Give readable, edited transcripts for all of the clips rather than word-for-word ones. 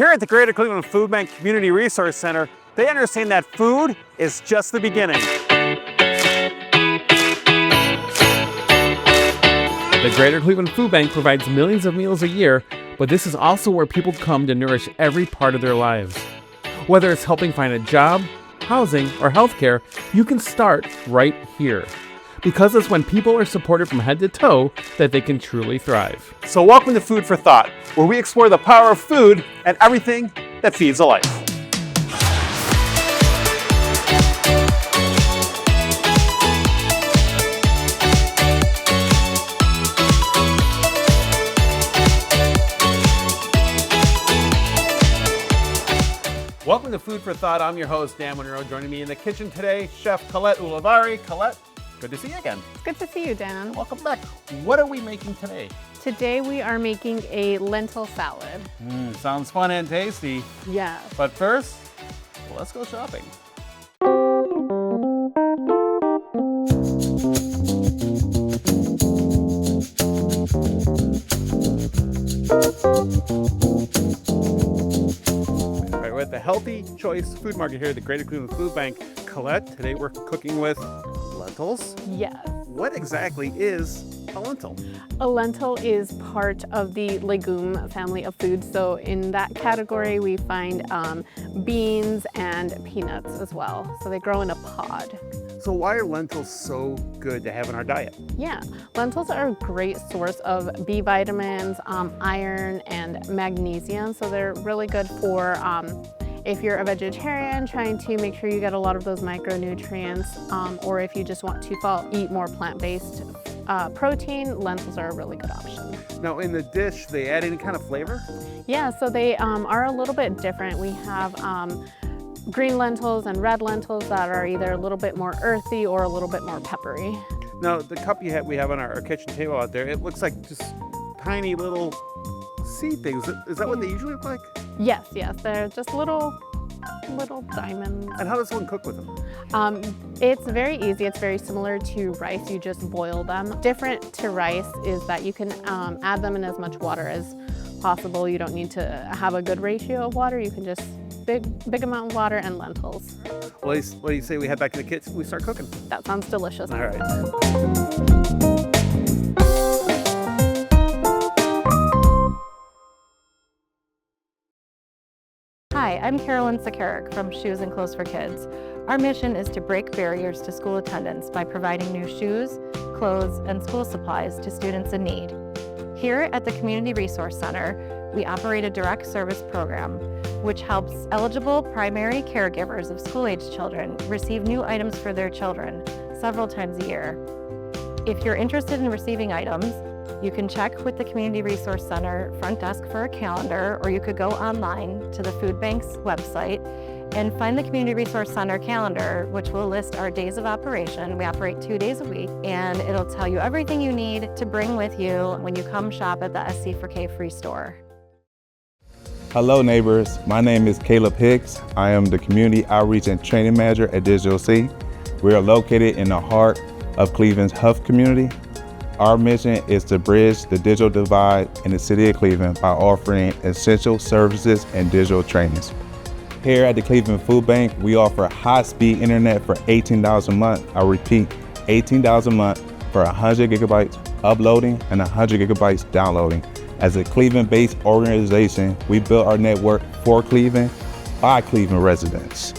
Here at the Greater Cleveland Food Bank Community Resource Center, they understand that food is just the beginning. The Greater Cleveland Food Bank provides millions of meals a year, but this is also where people come to nourish every part of their lives. Whether it's helping find a job, housing, or healthcare, you can start right here. Because it's when people are supported from head to toe that they can truly thrive. So welcome to Food for Thought, where we explore the power of food and everything that feeds a life. Welcome to Food for Thought. I'm your host, Dan Monroe. Joining me in the kitchen today, Chef Colette Ulivari. Colette, good to see you again. It's good to see you, Dan. Welcome back. What are we making today? Today we are making a lentil salad. Sounds fun and tasty. Yes. But first, let's go shopping. We're at the Healthy Choice Food Market here at the Greater Cleveland Food Bank. Colette, today we're cooking with lentils. Yes. What exactly is a lentil? A lentil is part of the legume family of foods. So in that category, we find beans and peanuts as well. So they grow in a pod. So why are lentils so good to have in our diet? Yeah, lentils are a great source of B vitamins, iron, and magnesium. So they're really good for if you're a vegetarian trying to make sure you get a lot of those micronutrients, or if you just want to eat more plant-based protein, lentils are a really good option. Now in the dish, they add any kind of flavor? Yeah, so they are a little bit different. We have green lentils and red lentils that are either a little bit more earthy or a little bit more peppery. Now the cup we have on our kitchen table out there, it looks like just tiny little seed things. Is that what they usually look like? Yes, they're just little diamonds. And how does one cook with them? It's very easy. It's very similar to rice. You just boil them. Different to rice is that you can add them in as much water as possible. You don't need to have a good ratio of water. You can just big amount of water and lentils. Well, what do you say we head back to the kitchen, we start cooking? That sounds delicious. All right. Hi, I'm Carolyn Sakarik from Shoes and Clothes for Kids. Our mission is to break barriers to school attendance by providing new shoes, clothes, and school supplies to students in need. Here at the Community Resource Center, we operate a direct service program, which helps eligible primary caregivers of school-aged children receive new items for their children several times a year. If you're interested in receiving items, you can check with the Community Resource Center front desk for a calendar, or you could go online to the food bank's website and find the Community Resource Center calendar, which will list our days of operation. We operate 2 days a week, and it'll tell you everything you need to bring with you when you come shop at the SC4K free store. Hello neighbors, my name is Caleb Hicks. I am the Community Outreach and Training Manager at Digital C. We are located in the heart of Cleveland's Huff community. Our mission is to bridge the digital divide in the city of Cleveland by offering essential services and digital trainings. Here at the Cleveland Food Bank, we offer high-speed internet for $18 a month. I repeat, $18 a month for 100 gigabytes uploading and 100 gigabytes downloading. As a Cleveland-based organization, we built our network for Cleveland by Cleveland residents.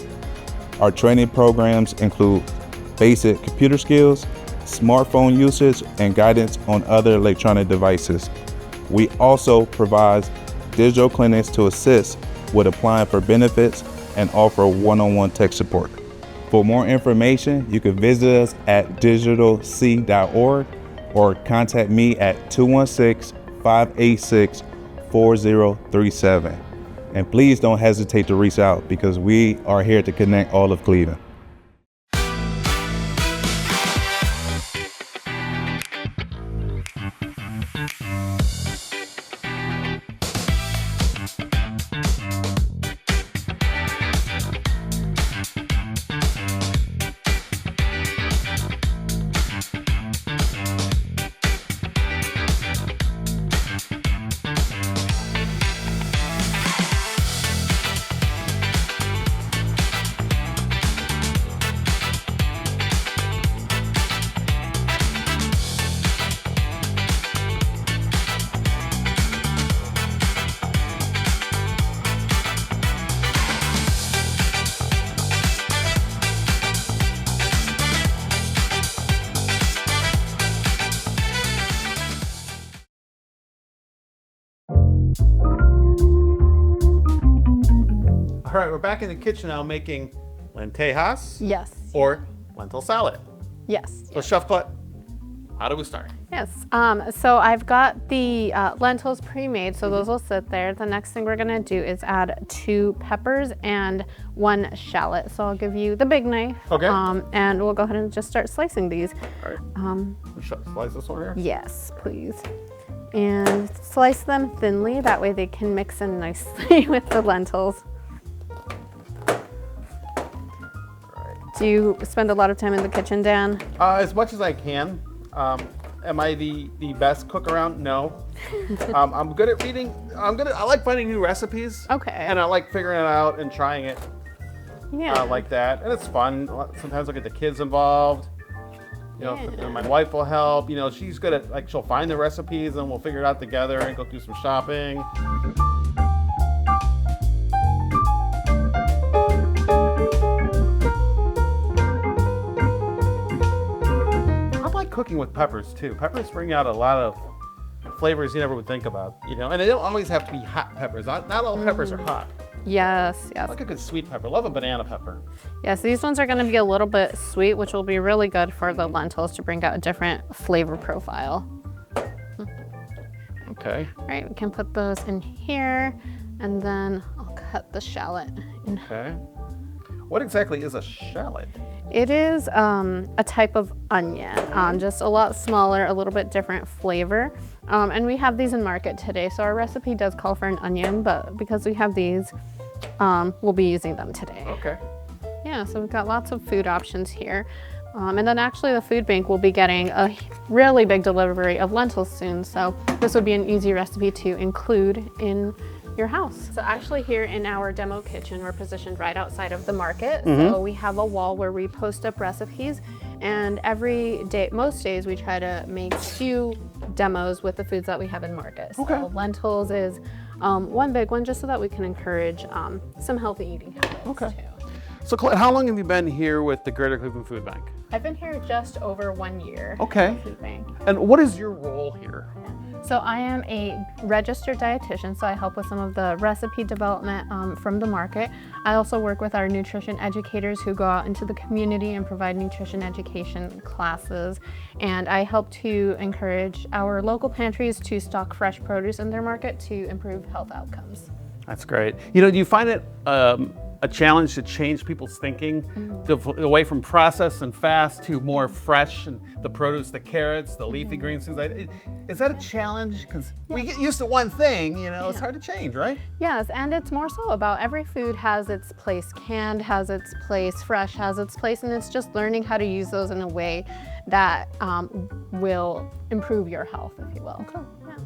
Our training programs include basic computer skills, smartphone usage, and guidance on other electronic devices. We also provide digital clinics to assist with applying for benefits and offer one-on-one tech support. For more information, you can visit us at digitalc.org or contact me at 216-586-4037. And please don't hesitate to reach out because we are here to connect all of Cleveland. All right, we're back in the kitchen now making lentejas Yes. or lentil salad. Yes. So Chef Colette, how do we start? Yes. So I've got the lentils pre-made, so those will sit there. The next thing we're gonna do is add 2 peppers and 1 shallot. So I'll give you the big knife. Okay. And we'll go ahead and just start slicing these. All right. Slice this one here. Yes, please. And slice them thinly. That way they can mix in nicely with the lentils. Do you spend a lot of time in the kitchen, Dan? As much as I can. Am I the best cook around? No. I'm good at reading. I like finding new recipes. Okay. And I like figuring it out and trying it Yeah. like that. And it's fun. Sometimes I'll get the kids involved. You know, Yeah. and my wife will help. You know, she's good at, like, she'll find the recipes and we'll figure it out together and go do some shopping. Cooking with peppers too. Peppers bring out a lot of flavors you never would think about, you know, and they don't always have to be hot peppers. Not all peppers are hot. Yes, yes. I like a good sweet pepper. Love a banana pepper. Yes, these ones are gonna be a little bit sweet, which will be really good for the lentils to bring out a different flavor profile. Okay. All right, we can put those in here, and then I'll cut the shallot in. Okay. What exactly is a shallot? It is a type of onion, just a lot smaller, a little bit different flavor. And we have these in market today, so our recipe does call for an onion, but because we have these, we'll be using them today. Okay. Yeah, so we've got lots of food options here. And then actually the food bank will be getting a really big delivery of lentils soon, so this would be an easy recipe to include in your house. So actually here in our demo kitchen, we're positioned right outside of the market. So we have a wall where we post up recipes, and every day, most days, we try to make few demos with the foods that we have in market. Okay. So lentils is one big one, just so that we can encourage some healthy eating habits too. So Colette, how long have you been here with the Greater Cleveland Food Bank? I've been here just over 1 year. Okay. Food bank. And what is your role here? So I am a registered dietitian, so I help with some of the recipe development from the market. I also work with our nutrition educators who go out into the community and provide nutrition education classes. And I help to encourage our local pantries to stock fresh produce in their market to improve health outcomes. That's great. You know, do you find it a challenge to change people's thinking away from processed and fast to more fresh and the produce, the carrots, the leafy greens, things like that? Is that a challenge? Because we get used to one thing, you know, it's hard to change, right? Yes, and it's more so about every food has its place. Canned has its place, fresh has its place, and it's just learning how to use those in a way that will improve your health, if you will. Okay. Yeah.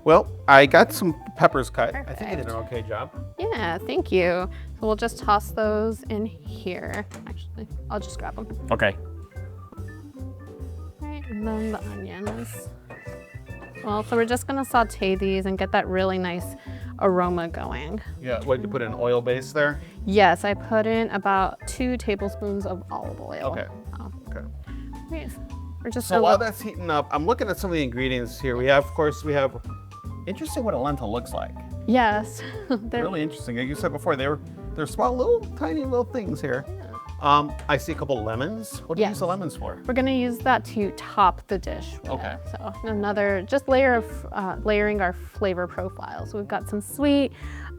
Well, I got some peppers cut. I think I did Perfect. an okay job. Yeah, thank you. So we'll just toss those in here. Actually, I'll just grab them. Okay. Right, and then the onions. Well, so we're just gonna saute these and get that really nice aroma going. Yeah, what did you put in oil base there? Yes, I put in about 2 tablespoons of olive oil. Okay. Oh, Okay. great. We're just So while that's heating up, I'm looking at some of the ingredients here. We have, of course, interesting what a lentil looks like. Yes. They're Really interesting. Like you said before, they're small, tiny little things here. I see a couple lemons. What do you use Yes. the lemons for? We're gonna use that to top the dish with. Okay. So another just layer of layering our flavor profile. So we've got some sweet,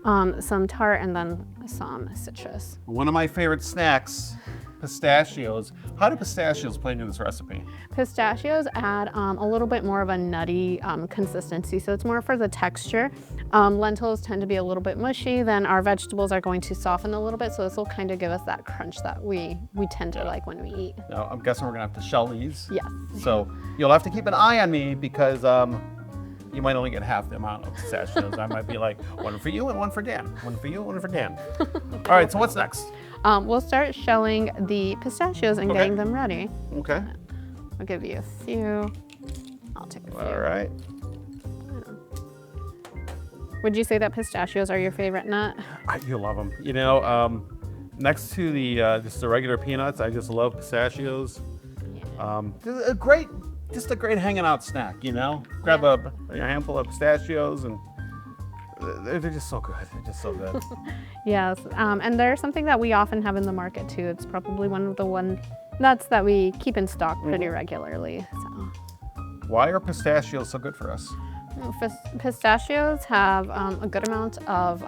some tart, and then some citrus. One of my favorite snacks, pistachios. How do pistachios play into this recipe? Pistachios add a little bit more of a nutty consistency, so it's more for the texture. Lentils tend to be a little bit mushy, then our vegetables are going to soften a little bit, so this will kind of give us that crunch that we tend to like when we eat. Now, I'm guessing we're gonna have to shell these. Yes. So you'll have to keep an eye on me because you might only get half the amount of pistachios. I might be like, one for you and one for Dan. One for you and one for Dan. All right, so what's next? We'll start shelling the pistachios and Okay. getting them ready. Okay. I'll give you a few. I'll take a few. All right. Would you say that pistachios are your favorite nut? I do love them. You know, next to the just the regular peanuts, I just love pistachios. Just a great hanging out snack. You know, grab a handful of pistachios and They're just so good. They're just so good. Yes, and they're something that we often have in the market too. It's probably one of the nuts that we keep in stock pretty regularly. So. Why are pistachios so good for us? Pistachios have a good amount of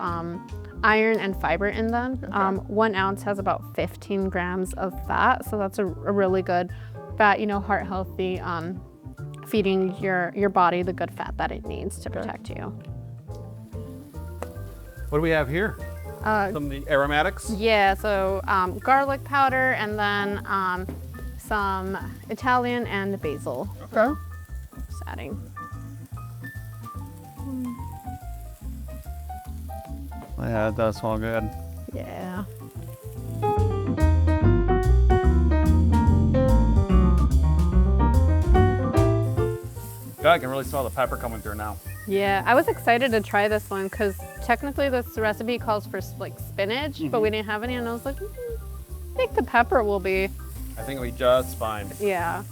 iron and fiber in them. Okay. 1 ounce has about 15 grams of fat, so that's a really good fat, heart healthy, feeding your body the good fat that it needs to protect you. What do we have here? Some of the aromatics? Yeah, so garlic powder and then some Italian and basil. Okay. Just adding. Yeah, it does smell good. Yeah. Yeah, I can really smell the pepper coming through now. Yeah, I was excited to try this one because technically this recipe calls for like spinach, but we didn't have any, and I was like, I think the pepper will be. I think it'll be just fine. Yeah.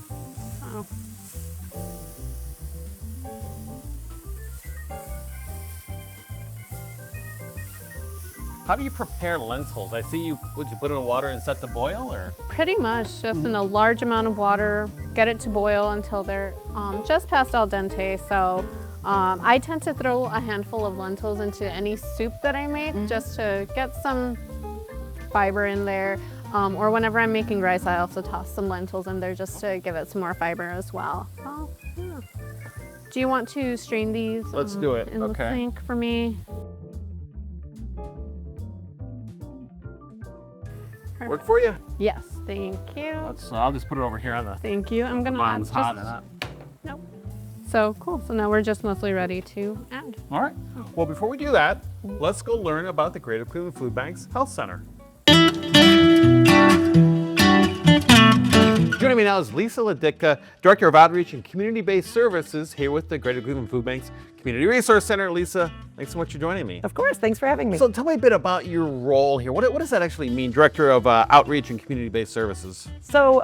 Oh. How do you prepare lentils? I see you, would you put it in water and set to boil, or? Pretty much just in a large amount of water, get it to boil until they're just past al dente. So I tend to throw a handful of lentils into any soup that I make just to get some fiber in there. Or whenever I'm making rice, I also toss some lentils in there just to give it some more fiber as well. Oh, yeah. Do you want to strain these? Let's do it. In Okay. the sink for me? Work for you? Yes, thank you. I'll just put it over here on the Thank you. I'm gonna add mine's hot and hot. Nope. So cool. So now we're just mostly ready to add. All right. Well, before we do that, let's go learn about the Greater Cleveland Food Bank's Health Center. Joining me now is Lisa Laditka, Director of Outreach and Community-Based Services here with the Greater Cleveland Food Bank's Community Resource Center. Lisa, thanks so much for joining me. Of course, thanks for having me. So tell me a bit about your role here. What does that actually mean, Director of Outreach and Community-Based Services? So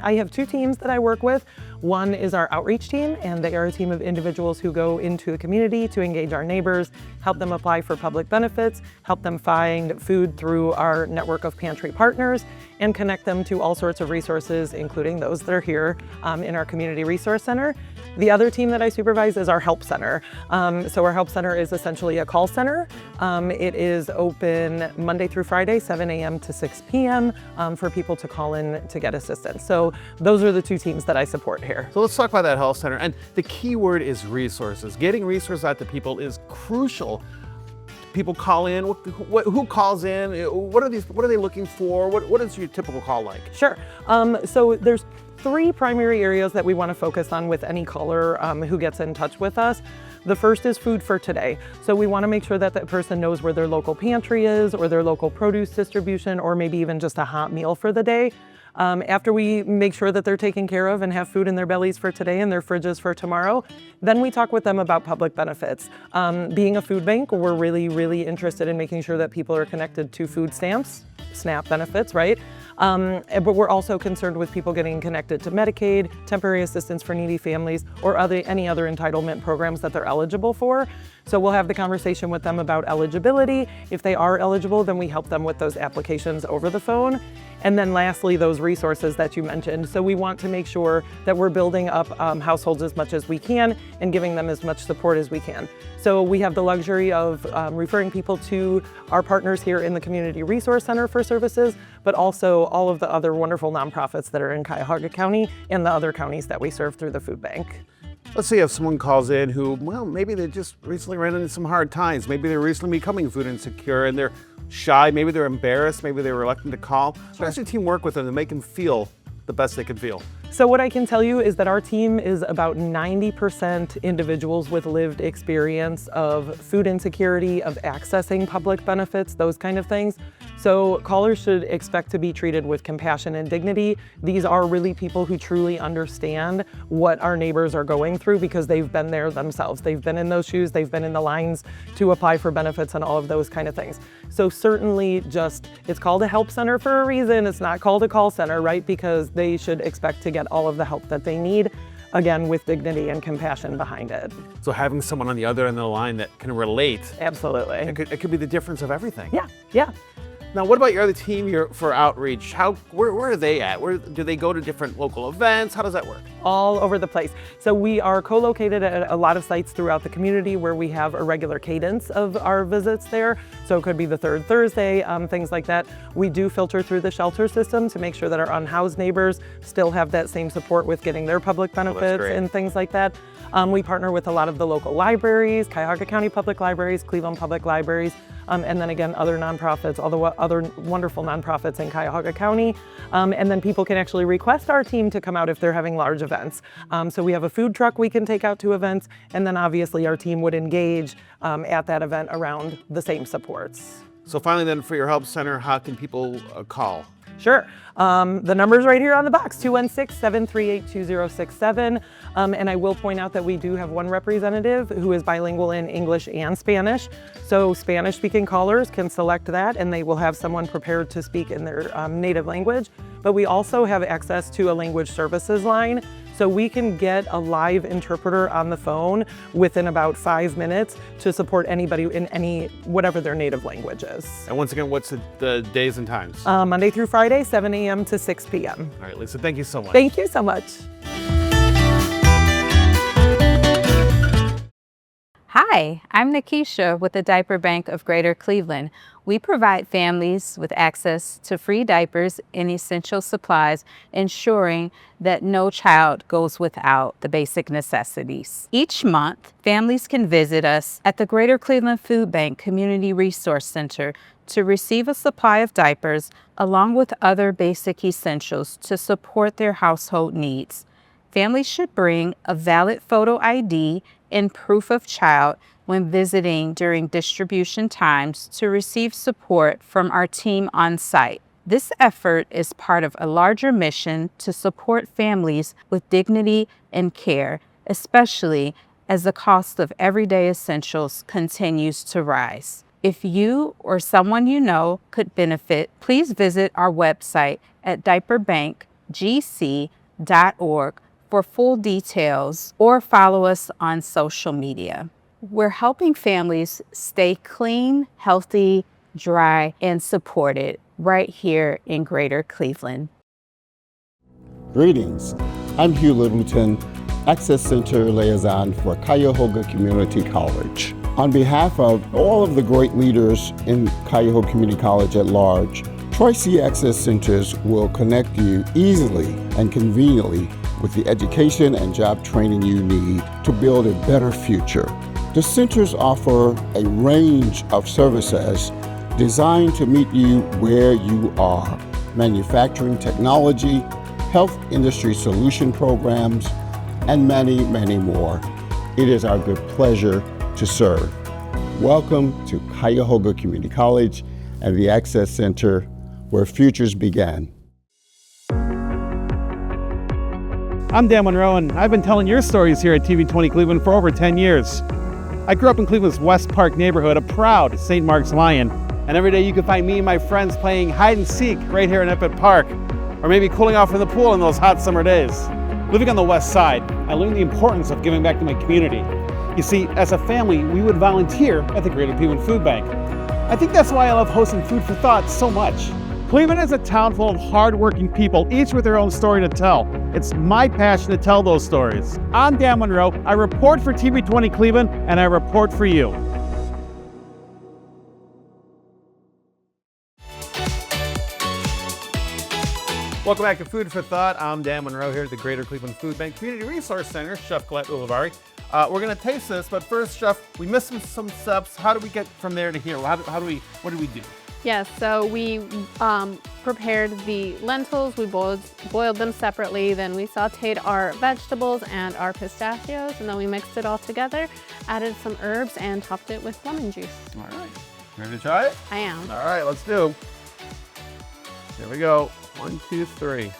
I have 2 teams that I work with. One is our outreach team, and they are a team of individuals who go into the community to engage our neighbors, help them apply for public benefits, help them find food through our network of pantry partners, and connect them to all sorts of resources, including those that are here in our Community Resource Center. The other team that I supervise is our Help Center. So our Help Center is essentially a call center. It is open Monday through Friday, 7 a.m. to 6 p.m. For people to call in to get assistance. So those are the 2 teams that I support here. So let's talk about that health center. And the key word is resources. Getting resources out to people is crucial. People call in. Who calls in? What are they looking for? What is your typical call like? Sure. So there's 3 primary areas that we want to focus on with any caller who gets in touch with us. The first is food for today. So we want to make sure that that person knows where their local pantry is, or their local produce distribution, or maybe even just a hot meal for the day. After we make sure that they're taken care of and have food in their bellies for today and their fridges for tomorrow, then we talk with them about public benefits. Being a food bank, we're really interested in making sure that people are connected to food stamps, SNAP benefits, right? But we're also concerned with people getting connected to Medicaid, temporary assistance for needy families, or any other entitlement programs that they're eligible for. So we'll have the conversation with them about eligibility. If they are eligible, then we help them with those applications over the phone. And then lastly, those resources that you mentioned. So we want to make sure that we're building up households as much as we can and giving them as much support as we can. So we have the luxury of referring people to our partners here in the Community Resource Center for services, but also all of the other wonderful nonprofits that are in Cuyahoga County and the other counties that we serve through the food bank. Let's say if someone calls in who, well, maybe they just recently ran into some hard times. Maybe they're recently becoming food insecure and they're shy. Maybe they're embarrassed. Maybe they're reluctant to call. How does your team work with them to make them feel the best they can feel? So what I can tell you is that our team is about 90% individuals with lived experience of food insecurity, of accessing public benefits, those kind of things. So callers should expect to be treated with compassion and dignity. These are really people who truly understand what our neighbors are going through because they've been there themselves. They've been in those shoes, they've been in the lines to apply for benefits and all of those kind of things. So certainly it's called a help center for a reason. It's not called a call center, right? Because they should expect to get all of the help that they need. again, with dignity and compassion behind it. So having someone on the other end of the line that can relate, Absolutely. it could be the difference of everything. Yeah, yeah. Now, what about your other team for outreach? Where are they at? Where do they go to different local events? How does that work? All over the place. So we are co-located at a lot of sites throughout the community where we have a regular cadence of our visits there. So it could be the third Thursday, things like that. We do filter through the shelter system to make sure that our unhoused neighbors still have that same support with getting their public benefits and things like that. We partner with a lot of the local libraries, Cuyahoga County Public Libraries, Cleveland Public Libraries, and then again, other nonprofits, all the other wonderful nonprofits in Cuyahoga County. And then people can actually request our team to come out if they're having large events. So we have a food truck we can take out to events, and then obviously our team would engage at that event around the same supports. So finally then, for your help center, how can people call? Sure. The number's right here on the box, 216-738-2067. And I will point out that we do have one representative who is bilingual in English and Spanish. So Spanish-speaking callers can select that, and they will have someone prepared to speak in their native language. But we also have access to a language services line. So we can get a live interpreter on the phone within about 5 minutes to support anybody in whatever their native language is. And once again, what's the days and times? Monday through Friday, 7 a.m. to 6 p.m. All right, Lisa, thank you so much. Thank you so much. Hi, I'm Nikisha with the Diaper Bank of Greater Cleveland. We provide families with access to free diapers and essential supplies, ensuring that no child goes without the basic necessities. Each month, families can visit us at the Greater Cleveland Food Bank Community Resource Center to receive a supply of diapers along with other basic essentials to support their household needs. Families should bring a valid photo ID and proof of child when visiting during distribution times to receive support from our team on site. This effort is part of a larger mission to support families with dignity and care, especially as the cost of everyday essentials continues to rise. If you or someone you know could benefit, please visit our website at diaperbankgc.org for full details, or follow us on social media. We're helping families stay clean, healthy, dry, and supported right here in Greater Cleveland. Greetings, I'm Hugh Littleton, Access Center Liaison for Cuyahoga Community College. On behalf of all of the great leaders in Cuyahoga Community College at large, Tri-C Access Centers will connect you easily and conveniently with the education and job training you need to build a better future. The centers offer a range of services designed to meet you where you are: manufacturing technology, health industry solution programs, and many, many more. It is our good pleasure to serve. Welcome to Cuyahoga Community College and the Access Center, where futures begin. I'm Dan Monroe, and I've been telling your stories here at TV 20 Cleveland for over 10 years. I grew up in Cleveland's West Park neighborhood, a proud St. Mark's Lion, and every day you can find me and my friends playing hide and seek right here in Eppet Park, or maybe cooling off in the pool in those hot summer days. Living on the West Side, I learned the importance of giving back to my community. You see, as a family, we would volunteer at the Greater Cleveland Food Bank. I think that's why I love hosting Food for Thought so much. Cleveland is a town full of hard-working people, each with their own story to tell. It's my passion to tell those stories. I'm Dan Monroe. I report for TV 20 Cleveland, and I report for you. Welcome back to Food for Thought. I'm Dan Monroe here at the Greater Cleveland Food Bank Community Resource Center. Chef Colette Ulivari. We're going to taste this, but first, Chef, we missed some steps. How do we get from there to here? What do we do? Yes, so we prepared the lentils, we boiled them separately, then we sauteed our vegetables and our pistachios, and then we mixed it all together, added some herbs, and topped it with lemon juice. All right, ready to try it? I am. All right, let's do. Here we go. 1, 2, 3.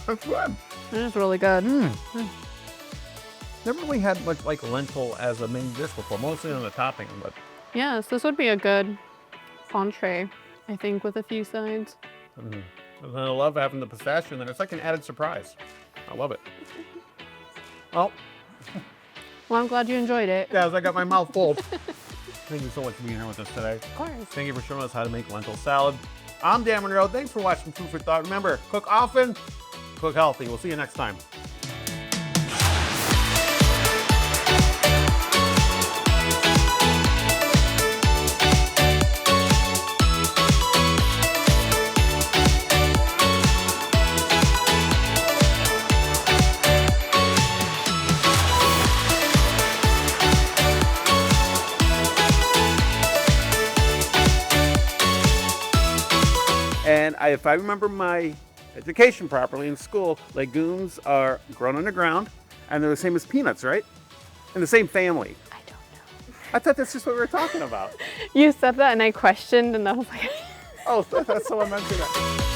That's good. It is really good. Never really had much like lentil as a main dish before, mostly on the topping, but Yes, this would be a good entree, I think, with a few sides. And I love having the pistachio in there. It's like an added surprise. I love it. Oh, Well, I'm glad you enjoyed it. guys, I got my mouth full. Thank you so much for being here with us today. Of course. Thank you for showing us how to make lentil salad. I'm Dan Monroe. Thanks for watching Food for Thought. Remember, cook often, cook healthy. We'll see you next time. And if I remember my education properly in school, legumes are grown underground, and they're the same as peanuts, right? In the same family. I don't know. I thought that's just what we were talking about. You said that and I questioned and I was like, Oh, that's someone mentioned that.